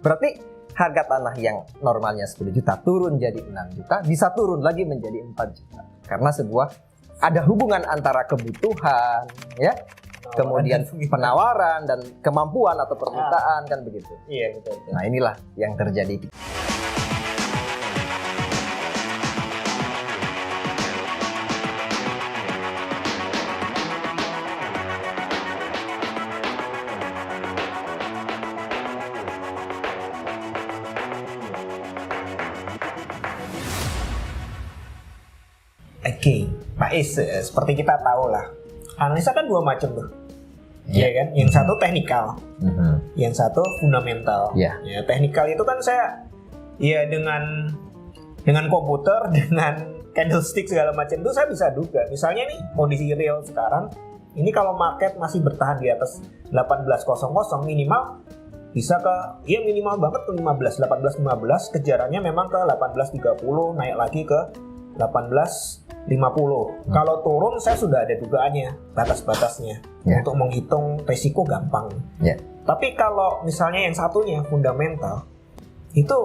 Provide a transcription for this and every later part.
Berarti harga tanah yang normalnya 10 juta turun jadi 6 juta, bisa turun lagi menjadi 4 juta. Karena sebuah ada hubungan antara kebutuhan, ya, kemudian penawaran dan kemampuan atau permintaan, kan begitu. Iya, betul. Nah, inilah yang terjadi. Oke, Pak Is, seperti kita tahu lah, analisa kan dua macam tuh, ya kan? Yang satu teknikal, yang satu fundamental. Ya. Ya, teknikal itu kan saya, ya dengan komputer, dengan candlestick segala macam itu saya bisa duga. Misalnya nih kondisi real sekarang, ini kalau market masih bertahan di atas 18.00 minimal bisa ke, ya minimal banget ke 18.15, kejarannya memang ke 18.30, naik lagi ke 18.50. Kalau turun saya sudah ada dugaannya, batas-batasnya. Untuk menghitung resiko gampang. Tapi kalau misalnya yang satunya fundamental, itu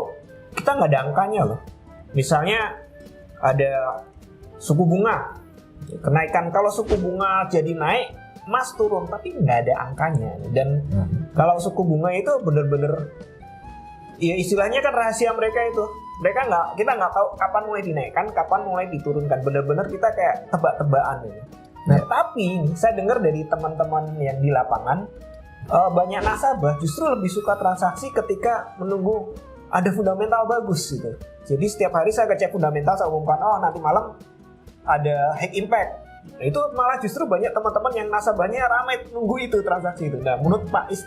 kita nggak ada angkanya loh. Misalnya ada suku bunga kenaikan, kalau suku bunga jadi naik, emas turun, tapi nggak ada angkanya. Dan kalau suku bunga itu bener-bener, ya istilahnya kan rahasia mereka itu. Kita nggak tahu kapan mulai dinaikkan, kapan mulai diturunkan. Bener-bener kita kayak tebak-tebakan ini. Nah, tapi saya dengar dari teman-teman yang di lapangan, banyak nasabah justru lebih suka transaksi ketika menunggu ada fundamental bagus gitu. Jadi setiap hari saya cek fundamental, saya umumkan, oh nanti malam ada high impact. Nah, itu malah justru banyak teman-teman yang nasabahnya ramai nunggu itu transaksi itu. Nah, menurut Pak Is,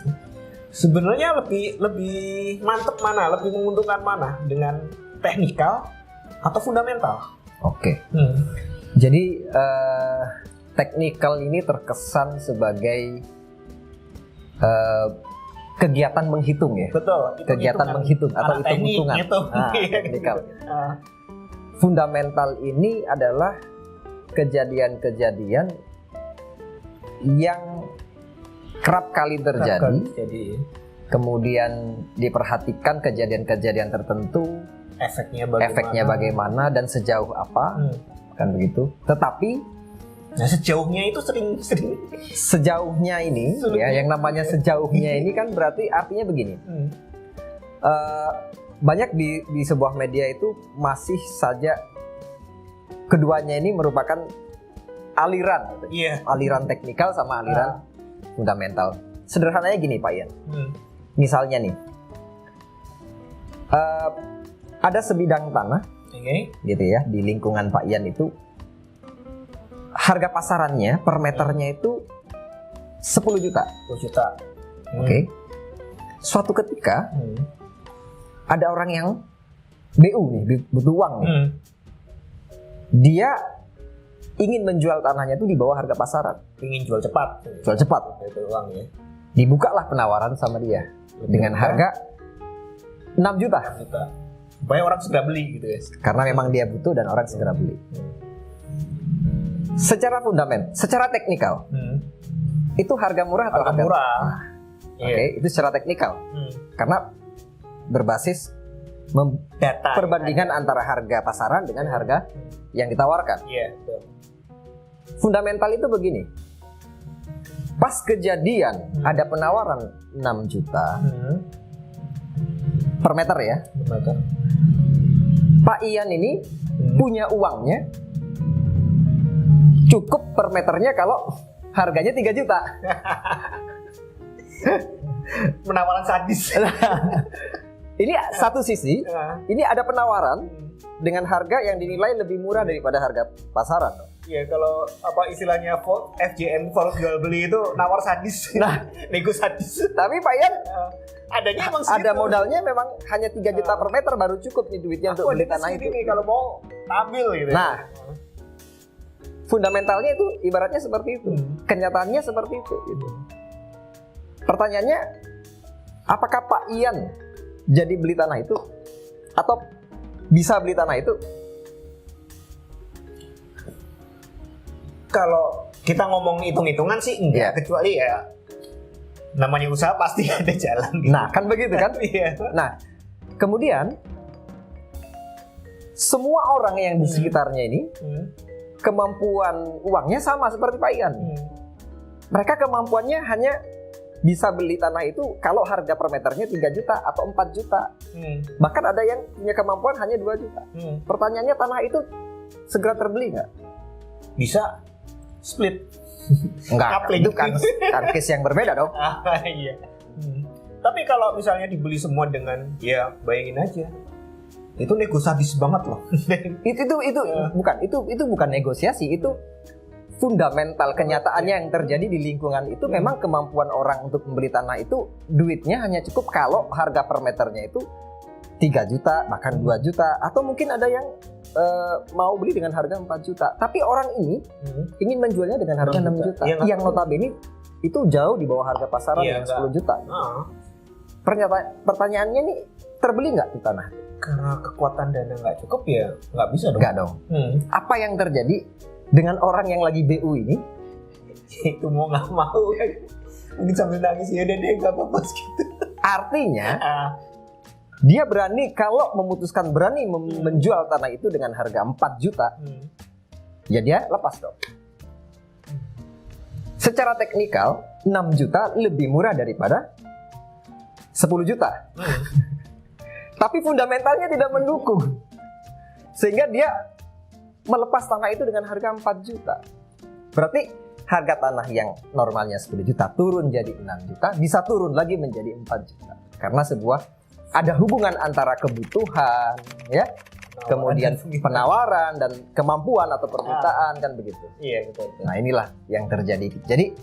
sebenarnya lebih mantep mana, lebih menguntungkan mana, dengan teknikal atau fundamental? Oke. Jadi teknikal ini terkesan sebagai kegiatan menghitung ya. Betul. Kegiatan menghitung atau hitung-hitungan. Teknikal. Fundamental ini adalah kejadian-kejadian yang kerap kali terjadi. Kemudian diperhatikan kejadian-kejadian tertentu, efeknya bagaimana dan sejauh apa, kan begitu. Tetapi nah, sejauhnya itu sering sejauhnya ini ya, yang namanya sejauhnya ini kan berarti artinya begini. Banyak di sebuah media itu masih saja keduanya ini merupakan aliran gitu. Aliran teknikal sama aliran fundamental. Sederhananya gini Pak Ian. Misalnya nih, ada sebidang tanah, gitu ya, di lingkungan Pak Ian itu harga pasarannya per meternya itu 10 juta. Oke. Suatu ketika ada orang yang BU nih, butuh uang nih. Dia ingin menjual tanahnya itu di bawah harga pasaran. Ingin jual cepat. Uang ya. Dibukalah penawaran sama dia dengan harga 6 juta. Supaya orang segera beli gitu ya. Karena memang dia butuh dan orang segera beli. Secara fundamental, secara teknikal, itu harga murah atau harga murah? Oke, itu secara teknikal. Karena berbasis perbandingan antara harga pasaran dengan harga yang ditawarkan. Fundamental itu begini. Pas kejadian ada penawaran 6 juta per meter ya. Pak Ian ini punya uangnya cukup per meternya kalau harganya 3 juta. Penawaran sadis. Ini satu sisi, ini ada penawaran dengan harga yang dinilai lebih murah daripada harga pasaran. Iya, kalau apa istilahnya FJN force jual beli itu nawar sadis. Nah, nego sadis. Tapi Pak Ian adanya emang segitu. Ada modalnya memang hanya 3 juta per meter, baru cukup nih duitnya untuk beli tanah itu. Nih, kalau mau ambil gitu. Nah, fundamentalnya itu ibaratnya seperti itu. Kenyataannya seperti itu gitu. Pertanyaannya, apakah Pak Ian jadi beli tanah itu atau bisa beli tanah itu? Kalau kita ngomong hitung-hitungan sih enggak, kecuali ya namanya usaha pasti ada jalan. Nah, kan begitu kan? Iya. Nah, kemudian semua orang yang di sekitarnya ini kemampuan uangnya sama seperti Pak Ian. Mereka kemampuannya hanya bisa beli tanah itu kalau harga per meternya 3 juta atau 4 juta. Bahkan ada yang punya kemampuan hanya 2 juta. Pertanyaannya, tanah itu segera terbeli nggak? Bisa split. Enggak, itu kan case yang berbeda dong. Iya. Tapi kalau misalnya dibeli semua dengan, ya bayangin aja, itu negosiatif banget loh. itu bukan negosiasi, itu fundamental kenyataannya yang terjadi di lingkungan itu. Memang kemampuan orang untuk membeli tanah itu duitnya hanya cukup kalau harga per meternya itu 3 juta bahkan 2 juta, atau mungkin ada yang mau beli dengan harga 4 juta. Tapi orang ini ingin menjualnya dengan harga 6 juta. Yang notabene itu jauh di bawah harga pasaran yang 10 juta. Pertanyaannya nih, terbeli nggak tuh tanah? Karena kekuatan dana nggak cukup ya nggak bisa dong. Nggak dong. Apa yang terjadi dengan orang yang lagi BU ini? Itu mau nggak mau mungkin sambil nangis, ya udah deh nggak apa-apa gitu. Artinya dia memutuskan berani menjual tanah itu dengan harga 4 juta, ya dia lepas dong. Secara teknikal 6 juta lebih murah daripada 10 juta. Tapi fundamentalnya tidak mendukung, sehingga dia melepas tanah itu dengan harga 4 juta. Berarti harga tanah yang normalnya 10 juta turun jadi 6 juta, bisa turun lagi menjadi 4 juta. Karena ada hubungan antara kebutuhan, ya, kemudian penawaran dan kemampuan atau permintaan, kan begitu. Iya, betul. Nah, inilah yang terjadi. Jadi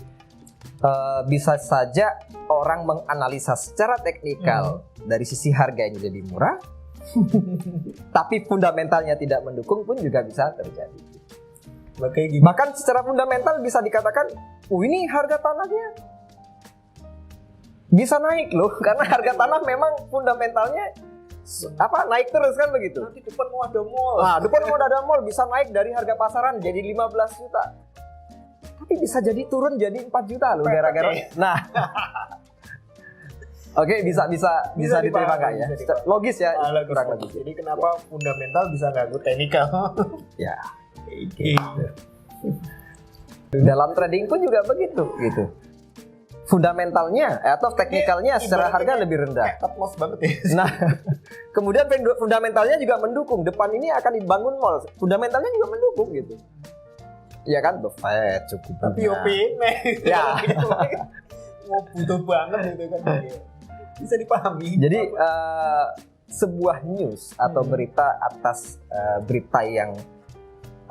bisa saja orang menganalisa secara teknikal dari sisi harga ini lebih murah, tapi fundamentalnya tidak mendukung pun juga bisa terjadi. Bahkan secara fundamental bisa dikatakan, ini harga tanahnya bisa naik loh, karena harga tanah memang fundamentalnya naik terus, kan begitu. Nanti depan mau ada mall. Nah, depan mau ada mall bisa naik dari harga pasaran jadi 15 juta. Tapi bisa jadi turun jadi 4 juta loh gara-gara. Nah. Oke, bisa diterima nggak ya? Logis ya, kurang logis. Jadi kenapa fundamental bisa ganggu teknikal? Ya. Gitu. Dalam trading pun juga begitu gitu. Fundamentalnya atau teknikalnya secara harga lebih rendah. Cut loss banget ya. Nah, kemudian fundamentalnya juga mendukung. Depan ini akan dibangun mall. Fundamentalnya juga mendukung gitu. Iya kan, The Fed cukup. Tapi opini. Ya. Mau butuh banget gitu kan. Bisa dipahami. Jadi sebuah news atau berita atas berita yang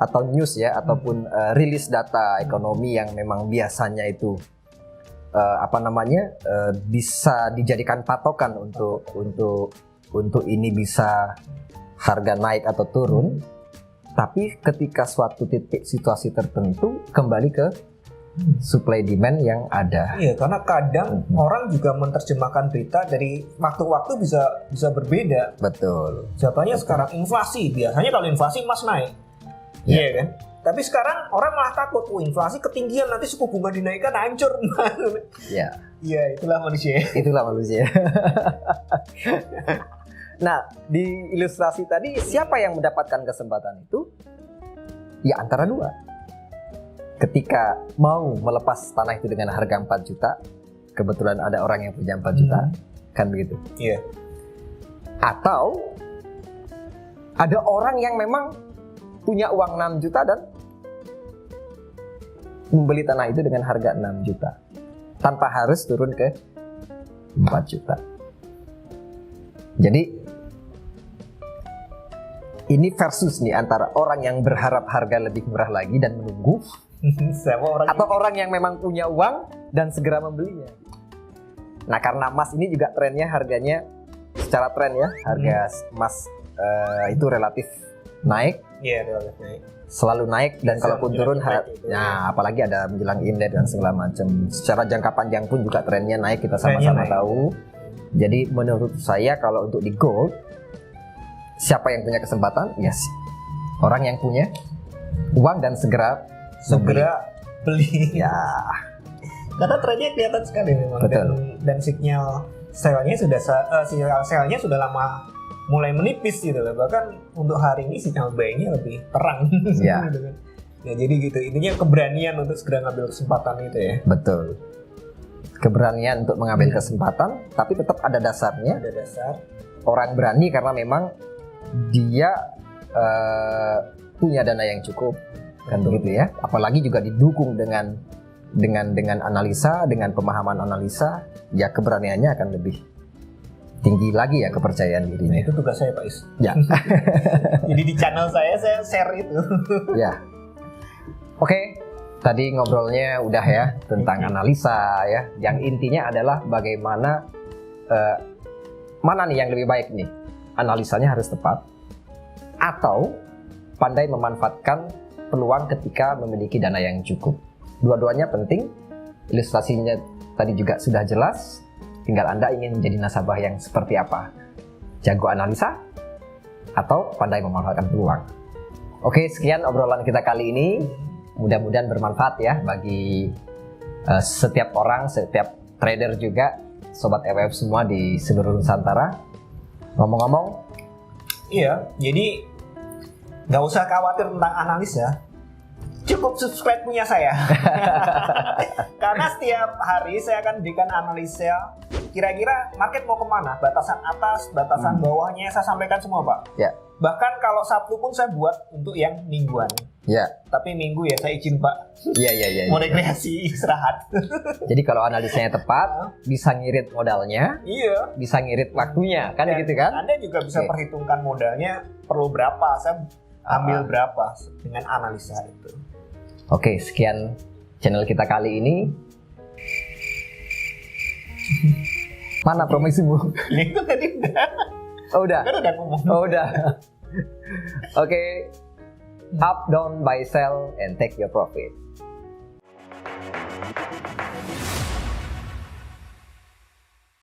atau news ya ataupun rilis data ekonomi yang memang biasanya itu bisa dijadikan patokan untuk ini bisa harga naik atau turun. Tapi ketika suatu titik situasi tertentu kembali ke supply demand yang ada. Iya, karena kadang orang juga menerjemahkan berita dari waktu-waktu bisa berbeda. Betul. Contohnya sekarang inflasi, biasanya kalau inflasi emas naik. Iya kan? Tapi sekarang orang malah takut, inflasi ketinggian, nanti suku bunga dinaikkan hancur. Iya. Iya, itulah manusia. Itulah manusia. Nah, di ilustrasi tadi siapa yang mendapatkan kesempatan itu? Ya antara dua. Ketika mau melepas tanah itu dengan harga 4 juta, kebetulan ada orang yang punya 4 juta, kan begitu? Iya. Atau ada orang yang memang punya uang 6 juta dan membeli tanah itu dengan harga 6 juta tanpa harus turun ke 4 juta. Jadi ini versus nih antara orang yang berharap harga lebih murah lagi dan menunggu atau orang yang memang punya uang dan segera membelinya. Nah, karena emas ini juga trennya harganya secara tren ya, harga emas itu relatif naik. Iya, relatif naik. Selalu naik dan kalaupun turun, apalagi ada menjelang Imlek dan segala macam. Secara jangka panjang pun juga trennya naik, kita sama-sama tahu. Jadi menurut saya kalau untuk di gold, siapa yang punya kesempatan? Yes, orang yang punya uang dan segera beli. Ya. Karena trennya kelihatan sekali memang. Dan sinyal selnya sudah lama mulai menipis gitu loh. Bahkan untuk hari ini sinyal buy-nya lebih terang. Ya. Gitu kan. Ya jadi gitu. Intinya keberanian untuk segera ngambil kesempatan itu ya. Betul. Keberanian untuk mengambil kesempatan, tapi tetap ada dasarnya. Ada dasar. Orang berani karena memang dia punya dana yang cukup, kan begitu ya. Apalagi juga didukung dengan analisa, dengan pemahaman analisa, ya keberaniannya akan lebih tinggi lagi ya, kepercayaan dirinya. Nah, itu tugas saya Pak Is. Ya. Jadi di channel saya share itu. Ya. Oke, tadi ngobrolnya udah ya tentang analisa ya. Yang intinya adalah bagaimana mana nih yang lebih baik nih, analisanya harus tepat atau pandai memanfaatkan peluang ketika memiliki dana yang cukup. Dua-duanya penting. Ilustrasinya tadi juga sudah jelas. Tinggal Anda ingin menjadi nasabah yang seperti apa? Jago analisa atau pandai memanfaatkan peluang? Oke, sekian obrolan kita kali ini. Mudah-mudahan bermanfaat ya bagi setiap orang, setiap trader juga, sobat EWF semua di seluruh Nusantara. Ngomong-ngomong, iya, jadi nggak usah khawatir tentang analisa. Cukup subscribe punya saya. Karena setiap hari saya akan berikan analisa kira-kira market mau kemana, batasan atas, batasan bawahnya saya sampaikan semua Pak. ya, Bahkan kalau Sabtu pun saya buat untuk yang mingguan. ya, Tapi minggu ya saya izin Pak. ya. Mau rekreasi, istirahat. Jadi kalau analisanya tepat, bisa ngirit modalnya, Iya. bisa ngirit waktunya, kan Dan gitu kan? Anda juga bisa perhitungkan modalnya perlu berapa, saya ambil berapa dengan analisa itu. Oke, sekian channel kita kali ini. Mana promisimu? Itu tadi udah. Oh udah. Kan udah ngomong. Oh udah. Oke. Up, down, buy, sell, and take your profit.